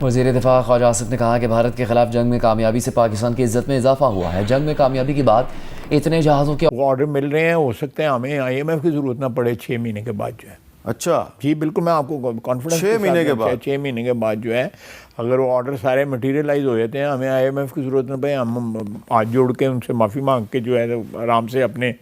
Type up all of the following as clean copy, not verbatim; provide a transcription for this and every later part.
وزیر دفاع خواجہ آصف نے کہا کہ بھارت کے خلاف جنگ میں کامیابی سے پاکستان کی عزت میں اضافہ ہوا ہے. جنگ میں کامیابی کے بعد اتنے جہازوں کے آرڈر مل رہے ہیں. ہو سکتے ہیں ہمیں IMF کی ضرورت نہ پڑے 6 مہینے کے بعد جو ہے. اچھا جی بالکل, میں آپ کو کانفیڈنس 6 مہینے کے بعد 6 مہینے کے بعد جو ہے اگر وہ آرڈر سارے مٹیریلائز ہو جاتے ہیں, ہمیں IMF کی ضرورت نہ پڑے. ہم ہاتھ جوڑ کے ان سے معافی مانگ کے جو ہے آرام سے اپنے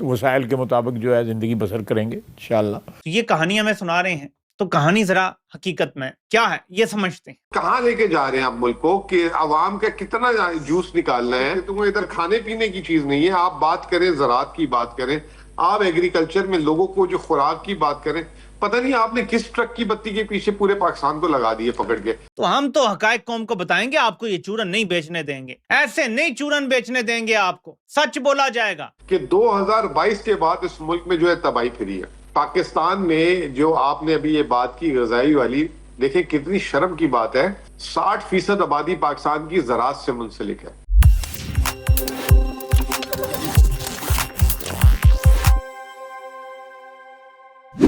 وسائل کے مطابق جو ہے زندگی بسر کریں گے انشاءاللہ. یہ کہانی ہمیں سنا رہے ہیں تو کہانی ذرا حقیقت میں کیا ہے یہ سمجھتے ہیں. کہاں لے کے جا رہے ہیں آپ ملک کو کہ عوام کا کتنا جوس نکالنا ہے. تمہیں ادھر کھانے پینے کی چیز نہیں ہے. آپ بات کریں زراعت کی بات کریں, آپ ایگریکلچر میں لوگوں کو جو خوراک کی بات کریں, پتہ نہیں آپ نے کس ٹرک کی بتی کے پیچھے پورے پاکستان کو لگا دیے پکڑ کے. تو ہم تو حقائق قوم کو بتائیں گے, آپ کو یہ چورن نہیں بیچنے دیں گے, ایسے نہیں چورن بیچنے دیں گے آپ کو, سچ بولا جائے گا کہ 2022 کے بعد اس ملک میں جو ہے تباہی پھری ہے. پاکستان میں جو آپ نے ابھی یہ بات کی غذائی والی, دیکھیں کتنی شرم کی بات ہے, 60% آبادی پاکستان کی زراعت سے منسلک ہے.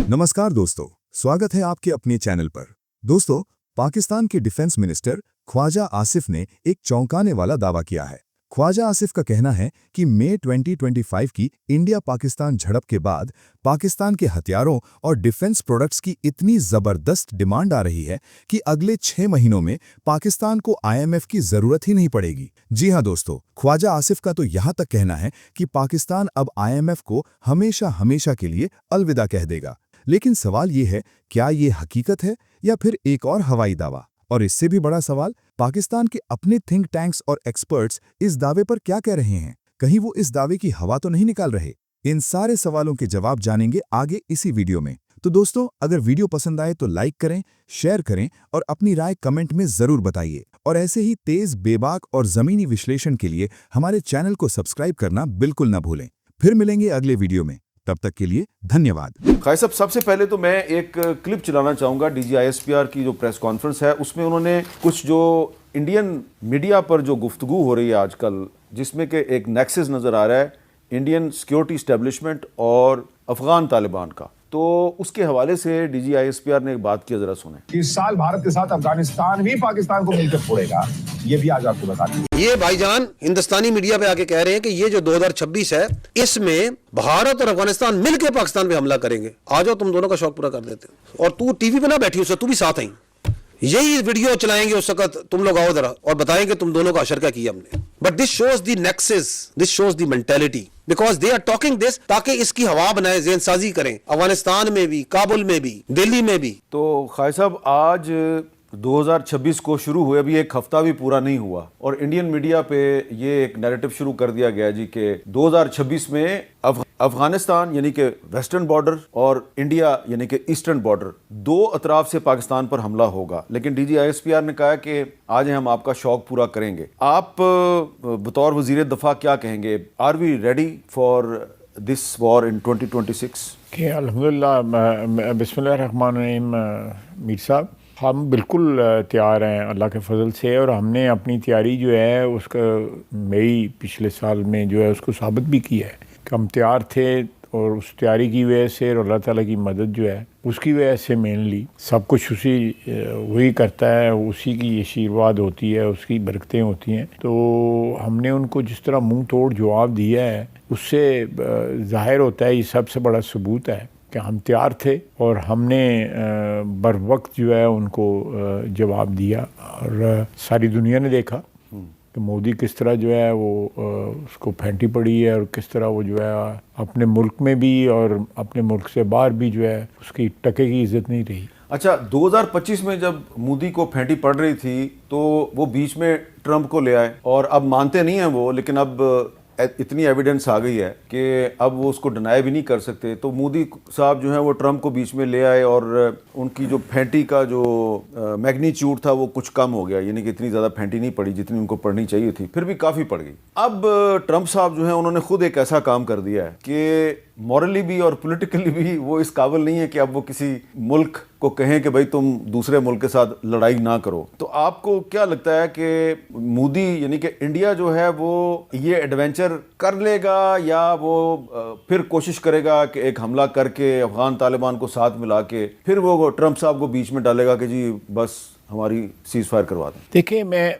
نمسکار دوستو, سواگت ہے آپ کے اپنے چینل پر. دوستو, پاکستان کے ڈیفنس منسٹر خواجہ آصف نے ایک چونکانے والا دعویٰ کیا ہے. خواجہ آصف کا کہنا ہے کہ مئی 2025 کی انڈیا پاکستان جھڑپ کے بعد پاکستان کے ہتھیاروں اور ڈیفنس پروڈکٹس کی اتنی زبردست ڈیمانڈ آ رہی ہے کہ اگلے 6 مہینوں میں پاکستان کو IMF کی ضرورت ہی نہیں پڑے گی. جی ہاں دوستو, خواجہ آصف کا تو یہاں تک کہنا ہے کہ پاکستان اب IMF کو ہمیشہ کے لیے الوداع کہہ دے گا. لیکن سوال یہ ہے, کیا یہ حقیقت ہے یا پھر ایک اور ہوائی دعویٰ؟ اور اس سے بھی بڑا سوال, پاکستان کے اپنے تھنک ٹینکس اور ایکسپرٹس اس دعوے پر کیا کہہ رہے ہیں؟ کہیں وہ اس دعوے کی ہوا تو نہیں نکال رہے؟ ان سارے سوالوں کے جواب جانیں گے آگے اسی ویڈیو میں. تو دوستو, اگر ویڈیو پسند آئے تو لائک کریں, شیئر کریں اور اپنی رائے کمنٹ میں ضرور بتائیے. اور ایسے ہی تیز, بے باک اور زمینی وشلیشن کے لیے ہمارے چینل کو سبسکرائب کرنا بالکل نہ بھولیں. پھر ملیں گے اگلے ویڈیو میں, تب تک کے لیے دھنیہ واد. خواجہ صاحب, سب سے پہلے تو میں ایک کلپ چلانا چاہوں گا DG ISPR کی جو پریس کانفرنس ہے, اس میں انہوں نے کچھ جو انڈین میڈیا پر جو گفتگو ہو رہی ہے آج کل, جس میں کہ ایک نیکسس نظر آ رہا ہے انڈین سیکیورٹی اسٹیبلشمنٹ اور افغان طالبان کا, تو اس کے حوالے سے DG ISPR نے ایک بات کی, ذرا سنیں. اس سال بھارت کے ساتھ افغانستان بھی پاکستان کو مل کر پھوڑے گا, یہ بھی آج آپ کو بتا دیں. یہ بھائی جان ہندوستانی میڈیا پہ آ کے کہہ رہے ہیں کہ یہ جو 2026 ہے اس میں بھارت اور افغانستان مل کے پاکستان پہ حملہ کریں گے. آ جاؤ, تم دونوں کا شوق پورا کر دیتے ہیں. اور تو ٹی وی پہ نہ بیٹھی, اسے تو بھی ساتھ آئیں, یہی ویڈیو چلائیں گے اس وقت, تم لوگ آؤ ذرا اور بتائیں کہ تم دونوں کا اشر کیا کیا ہم نے. But this shows the nexus, this shows the mentality, because they are talking this تاکہ اس کی ہوا بنائے, ذہن سازی کریں, افغانستان میں بھی, کابل میں بھی, دلی میں بھی. تو خواجہ صاحب, آج 2026 کو شروع ہوئے, ابھی ایک ہفتہ بھی پورا نہیں ہوا, اور انڈین میڈیا پہ یہ ایک نیریٹو شروع کر دیا گیا جی کہ 2026 میں افغانستان یعنی کہ ویسٹرن بارڈر اور انڈیا یعنی کہ ایسٹرن بارڈر, دو اطراف سے پاکستان پر حملہ ہوگا. لیکن DG ISPR نے کہا کہ آج ہم آپ کا شوق پورا کریں گے. آپ بطور وزیر دفاع کیا کہیں گے؟ Are we ready for this war in 2026؟ کہ الحمدللہ, بسم اللہ الرحمن الرحیم. میر صاحب, ہم بالکل تیار ہیں اللہ کے فضل سے, اور ہم نے اپنی تیاری جو ہے اس کا مئی پچھلے سال میں جو ہے اس کو ثابت بھی کیا ہے کہ ہم تیار تھے, اور اس تیاری کی وجہ سے اور اللہ تعالیٰ کی مدد جو ہے اس کی وجہ سے مینلی سب کچھ وہی کرتا ہے, اسی کی آشیرواد ہوتی ہے, اس کی برکتیں ہوتی ہیں. تو ہم نے ان کو جس طرح منہ توڑ جواب دیا ہے, اس سے ظاہر ہوتا ہے, یہ سب سے بڑا ثبوت ہے کہ ہم تیار تھے اور ہم نے بر وقت جو ہے ان کو جواب دیا. اور ساری دنیا نے دیکھا کہ مودی کس طرح جو ہے وہ اس کو پھینٹی پڑی ہے, اور کس طرح وہ جو ہے اپنے ملک میں بھی اور اپنے ملک سے باہر بھی جو ہے اس کی ٹکے کی عزت نہیں رہی. اچھا, 2025 میں جب مودی کو پھینٹی پڑ رہی تھی تو وہ بیچ میں ٹرمپ کو لے آئے, اور اب مانتے نہیں ہیں وہ, لیکن اب اتنی ایویڈنس آ گئی ہے کہ اب وہ اس کو ڈینائی بھی نہیں کر سکتے. تو مودی صاحب جو ہیں وہ ٹرمپ کو بیچ میں لے آئے, اور ان کی جو پھینٹی کا جو میگنیچیوڈ تھا وہ کچھ کم ہو گیا, یعنی کہ اتنی زیادہ پھینٹی نہیں پڑی جتنی ان کو پڑنی چاہیے تھی, پھر بھی کافی پڑ گئی. اب ٹرمپ صاحب جو ہیں انہوں نے خود ایک ایسا کام کر دیا ہے کہ مورلی بھی اور پولیٹیکلی بھی وہ اس قابل نہیں ہے کہ اب وہ کسی ملک کو کہیں کہ بھائی تم دوسرے ملک کے ساتھ لڑائی نہ کرو. تو آپ کو کیا لگتا ہے کہ مودی یعنی کہ انڈیا جو ہے وہ یہ ایڈونچر کر لے گا, یا وہ پھر کوشش کرے گا کہ ایک حملہ کر کے افغان طالبان کو ساتھ ملا کے پھر وہ ٹرمپ صاحب کو بیچ میں ڈالے گا کہ جی بس ہماری سیز فائر کروا دیں. دیکھیں میں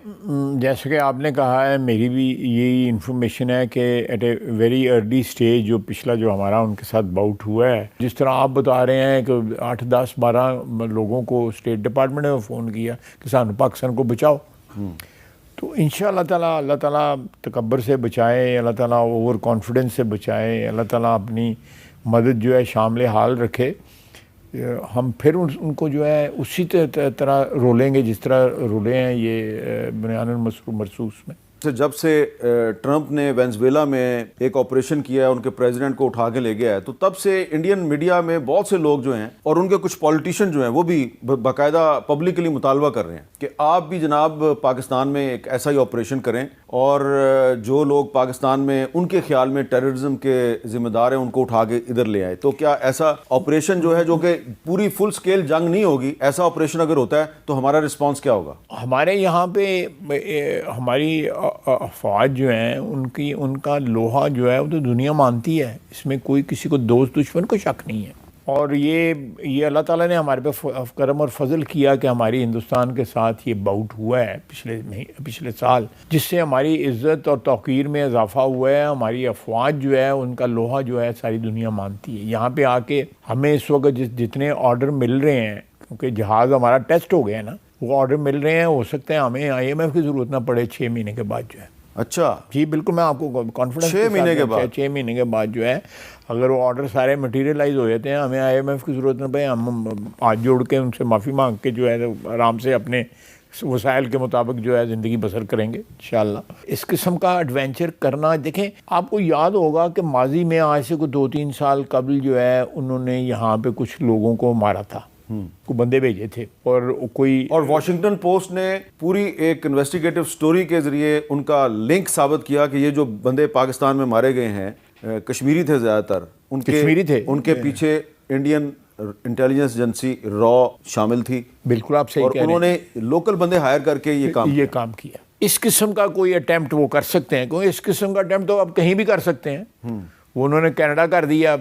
جیسا کہ آپ نے کہا ہے میری بھی یہی انفارمیشن ہے کہ at a very early stage جو پچھلا جو ہمارا ان کے ساتھ باؤٹ ہوا ہے، جس طرح آپ بتا رہے ہیں کہ 8 10 12 لوگوں کو اسٹیٹ ڈپارٹمنٹ نے فون کیا کہ سانو پاکستان کو بچاؤ، تو انشاءاللہ تعالیٰ اللہ تعالیٰ تکبر سے بچائے، اللہ تعالیٰ اوور کانفیڈنس سے بچائے، اللہ تعالیٰ اپنی مدد جو ہے شامل حال رکھے. ہم پھر ان کو جو ہے اسی طرح رولیں گے جس طرح رولے ہیں یہ بنیان مرصوص میں. جب سے ٹرمپ نے وینزویلا میں ایک آپریشن کیا ہے، ان کے پریزیڈنٹ کو اٹھا کے لے گیا ہے، تو تب سے انڈین میڈیا میں بہت سے لوگ جو ہیں اور ان کے کچھ پولیٹیشین جو ہیں وہ بھی باقاعدہ پبلکلی مطالبہ کر رہے ہیں کہ آپ بھی جناب پاکستان میں ایک ایسا ہی آپریشن کریں، اور جو لوگ پاکستان میں ان کے خیال میں ٹیررزم کے ذمہ دار ہیں ان کو اٹھا کے ادھر لے آئے. تو کیا ایسا آپریشن جو ہے جو کہ پوری فل سکیل جنگ نہیں ہوگی، ایسا آپریشن اگر ہوتا ہے تو ہمارا رسپانس کیا ہوگا؟ ہمارے یہاں پہ ہماری افواج جو ہیں ان کا لوہا جو ہے وہ تو دنیا مانتی ہے، اس میں کوئی کسی کو دوست دشمن کو شک نہیں ہے. اور یہ اللہ تعالیٰ نے ہمارے پہ کرم اور فضل کیا کہ ہماری ہندوستان کے ساتھ یہ باؤٹ ہوا ہے پچھلے سال، جس سے ہماری عزت اور توقیر میں اضافہ ہوا ہے. ہماری افواج جو ہے ان کا لوہا جو ہے ساری دنیا مانتی ہے. یہاں پہ آ کے ہمیں اس وقت جتنے آرڈر مل رہے ہیں، کیونکہ جہاز ہمارا ٹیسٹ ہو گیا ہے نا، وہ آرڈر مل رہے ہیں، ہو سکتے ہیں ہمیں IMF کی ضرورت نہ پڑے 6 مہینے کے بعد جو ہے. اچھا جی بالکل، میں آپ کو کانفیڈنس 6 مہینے کے بعد 6 مہینے کے بعد جو ہے اگر وہ آرڈر سارے مٹیریلائز ہو جاتے ہیں، ہمیں IMF کی ضرورت نہ پڑے، ہم ہاتھ جوڑ کے ان سے معافی مانگ کے جو ہے آرام سے اپنے وسائل کے مطابق جو ہے زندگی بسر کریں گے انشاءاللہ. اس قسم کا ایڈونچر کرنا، دیکھیں آپ کو یاد ہوگا کہ ماضی میں آج سے کوئی 2-3 سال قبل جو ہے انہوں نے یہاں پہ کچھ لوگوں کو مارا تھا، کو بندے بھیجے تھے، اور واشنگٹن پوسٹ نے پوری ایک انویسٹیگیٹو سٹوری کے ذریعے ان کا لنک ثابت کیا کہ یہ جو بندے پاکستان میں مارے گئے ہیں کشمیری تھے زیادہ تر، ان کے پیچھے انڈین انٹیلیجنس ایجنسی را شامل تھی. بالکل آپ صحیح کہہ رہے ہیں، اور انہوں نے لوکل بندے ہائر کر کے یہ کام کیا. اس قسم کا کوئی اٹیمپٹ وہ کر سکتے ہیں، کیونکہ اس قسم کا اٹیمپٹ تو آپ کہیں بھی کر سکتے ہیں. وہ انہوں نے کینیڈا کر دیا،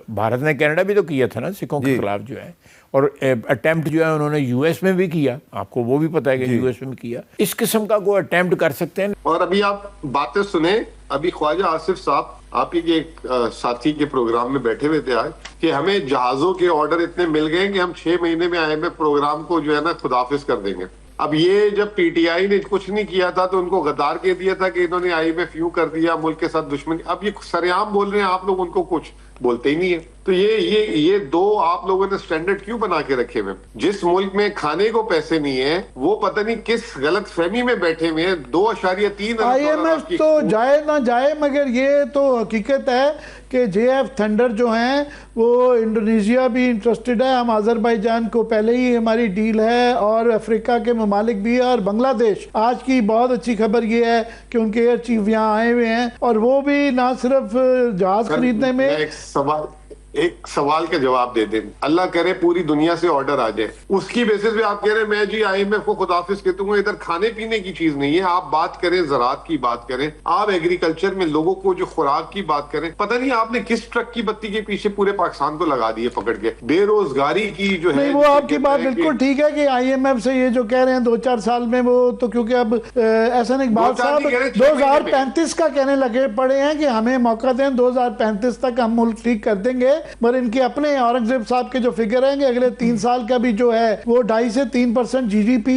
بھارت نے کینیڈا بھی تو کیا تھا نا سکھوں کے خلاف جو ہے، اور اٹیمپٹ جو ہے انہوں نے US میں بھی کیا، آپ کو وہ بھی پتہ ہے کہ US میں بھی کیا. اس قسم کا کوئی اٹیمپٹ کر سکتے ہیں. اور ابھی آپ باتیں سنیں، ابھی خواجہ آصف صاحب آپ ہی کے ایک ساتھی کے پروگرام میں بیٹھے ہوئے تھے آج کہ ہمیں جہازوں کے آرڈر اتنے مل گئے کہ ہم 6 مہینے میں IMF پروگرام کو جو ہے نا خداحافظ کر دیں گے. اب یہ جب PTI نے کچھ نہیں کیا تھا تو ان کو غدار کہہ دیا تھا کہ انہوں نے IMF یوں کر دیا، ملک کے ساتھ دشمنی. اب یہ سر عام بول رہے ہیں، آپ لوگ ان کو کچھ بولتے ہی نہیں ہے. تو یہ دو آپ لوگوں نے سٹینڈرڈ کیوں بنا کے رکھے ہوئے؟ جس ملک میں کھانے کو پیسے نہیں ہیں وہ پتہ نہیں کس غلط فہمی میں بیٹھے ہوئے ہیں. 2.3 IMF تو جائے نہ جائے، مگر یہ تو حقیقت ہے کہ JF تھنڈر جو ہیں وہ انڈونیشیا بھی انٹرسٹڈ ہے. ہم آذربائیجان کو پہلے ہی ہماری ڈیل ہے، اور افریقہ کے ممالک بھی ہے، اور بنگلہ دیش. آج کی بہت اچھی خبر یہ ہے کہ ان کے ایئر چیف یہاں آئے ہوئے ہیں، اور وہ بھی نہ صرف جہاز خریدنے میں. ایک سوال کا جواب دے دیں، اللہ کرے پوری دنیا سے آرڈر آ جائے، اس کی بیسس پہ آپ کہہ رہے ہیں میں جی IMF کو خداحافظ کہتا ہوں. ادھر کھانے پینے کی چیز نہیں ہے. آپ بات کریں زراعت کی بات کریں، آپ ایگریکلچر میں لوگوں کو جو خوراک کی بات کریں، پتہ نہیں آپ نے کس ٹرک کی بتی کے پیچھے پورے پاکستان کو لگا دیے پکڑ کے. بے روزگاری کی جو ہے، نہیں وہ آپ کی بات بالکل ٹھیک ہے کہ IMF سے یہ جو کہہ رہے ہیں 2-4 سال میں، وہ تو کیونکہ اب احسن اقبال صاحب 2035 کا کہنے لگے پڑے ہیں کہ ہمیں موقع دیں، 2035 تک ہم ملک ٹھیک کر دیں گے. پر ان کے اپنے اورنگزیب صاحب کے جو فگر ہیں کہ اگلے 3 سال کا بھی جو ہے وہ 2.5 سے 3% GDP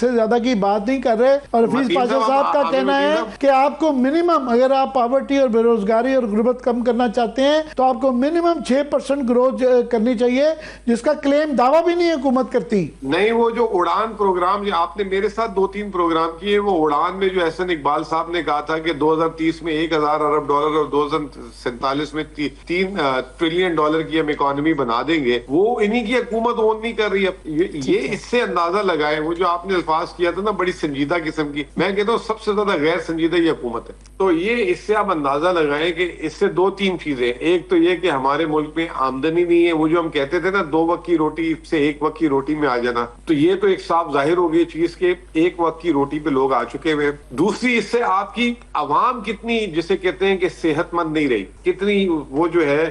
سے زیادہ کی بات نہیں کر رہے. اور حفیظ پاشا صاحب کا کہنا ہے کہ آپ کو منیمم، اگر آپ پاورٹی اور بے روزگاری اور غربت کم کرنا چاہتے ہیں تو آپ کو منیمم 6% گروتھ کرنی چاہیے، جس کا کلیم دعویٰ بھی نہیں حکومت کرتی. نہیں وہ جو اڑان پروگرام آپ نے میرے ساتھ 2-3 پروگرام کیے، وہ اڑان میں جو احسن اقبال صاحب نے کہا تھا کہ 2030 میں 1000 ارب ڈالر اور 2047 میں 3 ٹریلین ڈالر کی ہم اکانومی بنا دیں گے، وہ انہی کی حکومت اون نہیں کر رہی. یہ اس سے اندازہ لگائے، وہ جو آپ نے الفاظ کیا تھا نا بڑی سنجیدہ قسم کی، میں کہتا ہوں سب سے زیادہ غیر سنجیدہ یہ حکومت ہے. تو یہ اس سے آپ اندازہ لگائیں کہ اس سے 2-3 چیزیں. ایک تو یہ کہ ہمارے ملک میں آمدنی نہیں ہے، وہ جو ہم کہتے تھے نا 2 وقت کی روٹی سے 1 وقت کی روٹی میں آ جانا، تو یہ تو ایک صاف ظاہر ہو گئی چیز کہ 1 وقت کی روٹی پہ لوگ آ چکے ہوئے. دوسری اس سے آپ کی عوام کتنی جسے کہتے ہیں کہ صحت مند نہیں رہی، کتنی وہ جو ہے